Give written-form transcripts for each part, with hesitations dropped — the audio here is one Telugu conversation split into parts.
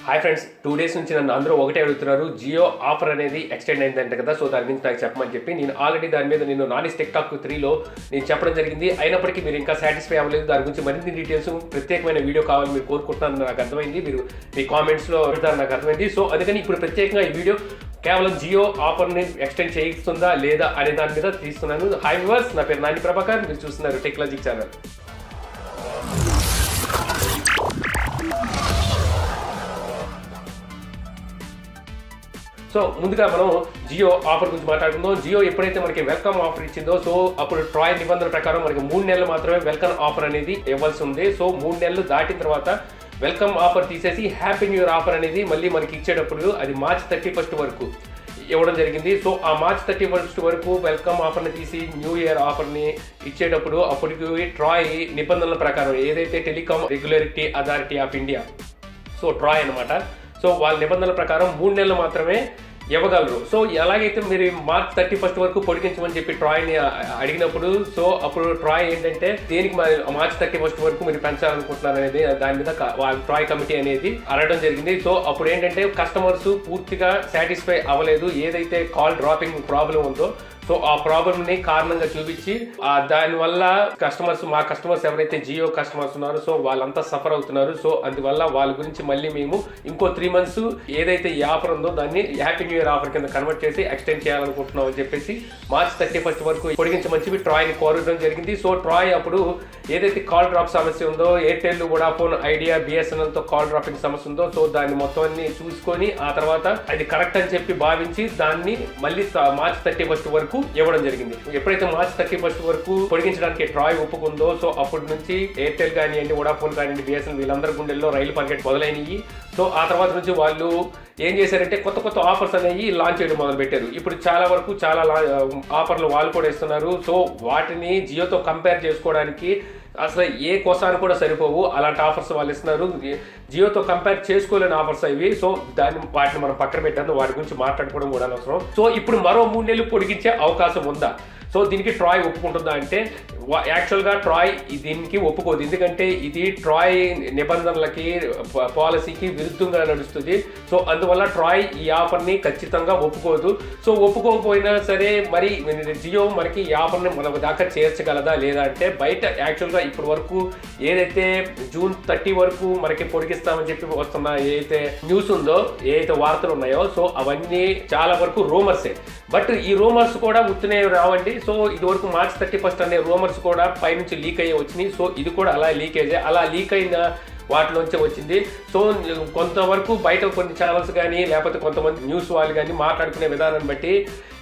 హాయ్ ఫ్రెండ్స్, 2 డేస్ నుంచి నన్ను అందరూ ఒకటే అడుగుతున్నారు, జియో ఆఫర్ అనేది ఎక్స్టెండ్ అయిందంట కదా. సో దాని గురించి నాకు చెప్పమని చెప్పి నేను ఆల్రెడీ దాని మీద నేను నానిస్ టెక్ టాక్ 3లో నేను చెప్పడం జరిగింది. అయినప్పటికీ మీరు ఇంకా సాటిస్ఫై అవ్వలేదు. దాని గురించి మరిన్ని డీటెయిల్స్, ప్రత్యేకమైన వీడియో కావాలని మీరు కోరుకుంటున్నారని నాకు అర్థమైంది. మీరు మీ కామెంట్స్లో పెడతారని నాకు అర్థమైంది. సో అందుకని ఇప్పుడు ప్రత్యేకంగా ఈ వీడియో కేవలం జియో ఆఫర్ని ఎక్స్టెండ్ చేయిస్తుందా లేదా అనే దాని మీద తీస్తున్నాను. హాయ్ వ్యూవర్స్, నా పేరు నాని ప్రభాకర్, మీరు చూస్తున్నారు టెక్నాలజీ ఛానల్. సో ముందుగా మనం జియో ఆఫర్ గురించి మాట్లాడుకుందాం. జియో ఎప్పుడైతే మనకి వెల్కమ్ ఆఫర్ ఇచ్చిందో, సో అప్పుడు ట్రాయ్ నిబంధనల ప్రకారం మనకి 3 నెలలు మాత్రమే వెల్కమ్ ఆఫర్ అనేది ఇవ్వాల్సి ఉంది. సో 3 నెలలు దాటిన తర్వాత వెల్కమ్ ఆఫర్ తీసేసి హ్యాపీ న్యూ ఇయర్ ఆఫర్ అనేది మళ్ళీ మనకి ఇచ్చేటప్పుడు అది మార్చ్ 31 వరకు ఇవ్వడం జరిగింది. సో ఆ మార్చ్ 31 వరకు వెల్కమ్ ఆఫర్ని తీసి న్యూ ఇయర్ ఆఫర్ని ఇచ్చేటప్పుడు అప్పటికి ట్రాయ్ నిబంధనల ప్రకారం ఏదైతే telecom regulatory authority of India, so TRAI అనమాట, సో వాళ్ళ నిబంధనల ప్రకారం 3 నెలలు మాత్రమే ఇవ్వగలరు. సో ఎలాగైతే మీరు మార్చ్ 31 వరకు పొడిగించమని చెప్పి ట్రాయ్ని అడిగినప్పుడు, సో అప్పుడు ట్రాయ్ ఏంటంటే దేనికి మార్చ్ 31 వరకు మీరు పెంచాలనుకుంటున్నారు అనేది దాని మీద ట్రాయ్ కమిటీ అనేది అడగడం జరిగింది. సో అప్పుడు ఏంటంటే కస్టమర్స్ పూర్తిగా సాటిస్ఫై అవ్వలేదు. ఏదైతే కాల్ డ్రాపింగ్ ప్రాబ్లం ఉందో, సో ఆ ప్రాబ్లమ్ని కారణంగా చూపించి దానివల్ల మా కస్టమర్స్ ఎవరైతే జియో కస్టమర్స్ ఉన్నారో, సో వాళ్ళంతా సఫర్ అవుతున్నారు. సో అందువల్ల వాళ్ళ గురించి మళ్ళీ మేము ఇంకో 3 months ఏదైతే ఈ ఆఫర్ ఉందో దాన్ని హ్యాపీ న్యూ ఇయర్ ఆఫర్ కింద కన్వర్ట్ చేసి ఎక్స్టెండ్ చేయాలనుకుంటున్నాం అని చెప్పేసి మార్చ్ 31 వరకు పొడిగించమని చెప్పి ట్రాయ్ని కోరడం జరిగింది. సో ట్రాయ్ అప్పుడు ఏదైతే కాల్ డ్రాప్ సమస్య ఉందో, ఎయిర్టెల్, వోడాఫోన్, ఐడియా, బిఎస్ఎన్ఎల్తో కాల్ డ్రాపింగ్ సమస్య ఉందో, సో దాన్ని మొత్తాన్ని చూసుకొని ఆ తర్వాత అది కరెక్ట్ అని చెప్పి భావించి దాన్ని మళ్ళీ మార్చ్ 31 వరకు ఇవ్వడం జరిగింది. ఎప్పుడైతే మార్చ్ 31 వరకు పొడిగించడానికి ట్రాయ్ ఒప్పుకుందో, సో అప్పటి నుంచి ఎయిర్టెల్ కానివ్వండి, వోడాఫోన్ కానివ్వండి, బిఎస్ఎన్ఎల్ వీళ్ళందరి గుండెల్లో రైలు పరిగెట్ మొదలైనవి. సో ఆ తర్వాత నుంచి వాళ్ళు ఏం చేశారంటే కొత్త ఆఫర్స్ అనేవి లాంచ్ చేయడం మొదలు పెట్టారు. ఇప్పుడు చాలా ఆఫర్లు వాళ్ళు కూడా ఇస్తున్నారు. సో వాటిని జియోతో కంపేర్ చేసుకోవడానికి అసలు ఏ కోసాన్ని కూడా సరిపోవు, అలాంటి ఆఫర్స్ వాళ్ళు ఇస్తున్నారు. జియోతో కంపేర్ చేసుకోలేని ఆఫర్స్ ఇవి. సో వాటిని మనం పక్కన పెట్టాము, వాటి గురించి మాట్లాడుకోవడం కూడా అవసరం. సో ఇప్పుడు మరో 3 నెలలు పొడిగించే అవకాశం ఉందా? సో దీనికి ట్రాయ్ ఒప్పుకుంటుందా అంటే యాక్చువల్గా ట్రాయ్ దీనికి ఒప్పుకోదు. ఎందుకంటే ఇది ట్రాయ్ నిబంధనలకి, పాలసీకి విరుద్ధంగా నడుస్తుంది. సో అందువల్ల ట్రాయ్ ఈ ఆఫర్ని ఖచ్చితంగా ఒప్పుకోదు. సో ఒప్పుకోకపోయినా సరే మరి జియో మనకి ఈ ఆఫర్ని మన దాకా చేర్చగలదా లేదా అంటే బయట యాక్చువల్గా ఇప్పటి వరకు ఏదైతే జూన్ 30 వరకు మనకి పొడిగిస్తామని చెప్పి వస్తున్న ఏదైతే న్యూస్ ఉందో, ఏదైతే వార్తలు ఉన్నాయో, సో అవన్నీ చాలా వరకు రూమర్సే. బట్ ఈ రూమర్స్ కూడా ఉత్తినే రావండి. సో ఇది వరకు మార్చ్ 31 అనే రూమర్స్ కూడా పైనుంచి లీక్ అయ్యి వచ్చినాయి. సో ఇది కూడా అలా లీక్ అయిన వాటిలోంచే వచ్చింది. సో కొంతవరకు బయట కొన్ని ఛానల్స్ కానీ లేకపోతే కొంతమంది న్యూస్ వాళ్ళు కానీ మాట్లాడుకునే విధానాన్ని బట్టి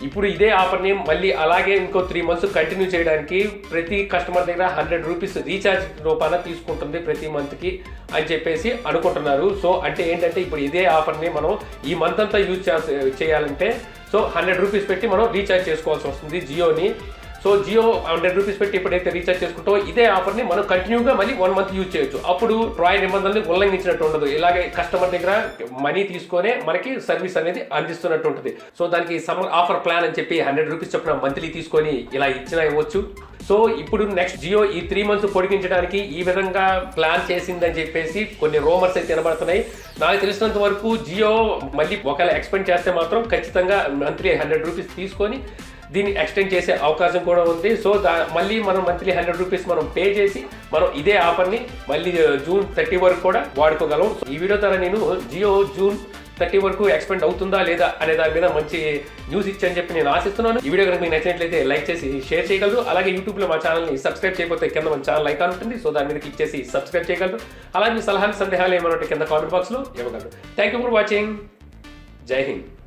ఇప్పుడు ఇదే ఆఫర్ని మళ్ళీ అలాగే ఇంకో 3 months కంటిన్యూ చేయడానికి ప్రతి కస్టమర్ దగ్గర 100 రూపీస్ రీఛార్జ్ రూపాన తీసుకుంటుంది ప్రతి మంత్కి అని చెప్పేసి అనుకుంటున్నారు. సో అంటే ఏంటంటే ఇప్పుడు ఇదే ఆఫర్ని మనం ఈ మంత్ అంతా యూజ్ చేయాలంటే సో 100 రూపీస్ పెట్టి మనం రీఛార్జ్ చేసుకోవాల్సి వస్తుంది జియోని. సో జియో 100 రూపీస్ పెట్టి ఎప్పుడైతే రీఛార్జ్ చేసుకుంటామో ఇదే ఆఫర్ని మనం కంటిన్యూగా మళ్ళీ 1 month యూజ్ చేయొచ్చు. అప్పుడు ట్రాయ్ నిబంధనలు ఉల్లంఘించినట్టు ఉండదు. ఇలాగే కస్టమర్ దగ్గర మనీ తీసుకొనే మనకి సర్వీస్ అనేది అందిస్తున్నట్టు ఉంటుంది. సో దానికి సమ్మర్ ఆఫర్ ప్లాన్ అని చెప్పి 100 రూపీస్ చొప్పున మంత్లీ తీసుకొని ఇలా ఇవ్వచ్చు. సో ఇప్పుడు నెక్స్ట్ జియో ఈ 3 months పొడిగించడానికి ఈ విధంగా ప్లాన్ చేసిందని చెప్పేసి కొన్ని రూమర్స్ అయితే వినబడుతున్నాయి. నాకు తెలిసినంత వరకు జియో మళ్ళీ ఒకవేళ ఎక్స్పెండ్ చేస్తే మాత్రం ఖచ్చితంగా మంత్లీ 100 రూపీస్ తీసుకొని దీన్ని ఎక్స్టెండ్ చేసే అవకాశం కూడా ఉంది. సో మళ్ళీ మనం మంత్లీ 100 రూపీస్ మనం పే చేసి మనం ఇదే ఆఫర్ని మళ్ళీ జూన్ 30 వరకు కూడా వాడుకోగలం. సో ఈ వీడియో ద్వారా నేను జియో జూన్ 30 వరకు ఎక్స్పెండ్ అవుతుందా లేదా అనే దాని మీద మంచి న్యూస్ ఇచ్చని చెప్పి నేను ఆశిస్తున్నాను. ఈ వీడియో కనుక మీకు నచ్చినట్లయితే లైక్ చేసి షేర్ చేయగలరు. అలాగే యూట్యూబ్లో మా ఛానల్ని సబ్స్క్రైబ్ చేయకపోతే కింద మన ఛానల్ ఐకాన్ ఉంటుంది. సో దాని మీద క్లిక్ చేసి సబ్స్క్రైబ్ చేయగలరు. అలాగే మీ సలహాలు సందేహాలు ఏమైనా కింద కామెంట్ బాక్స్లో ఇవ్వగలరు. Thank you for watching. జై హింద్.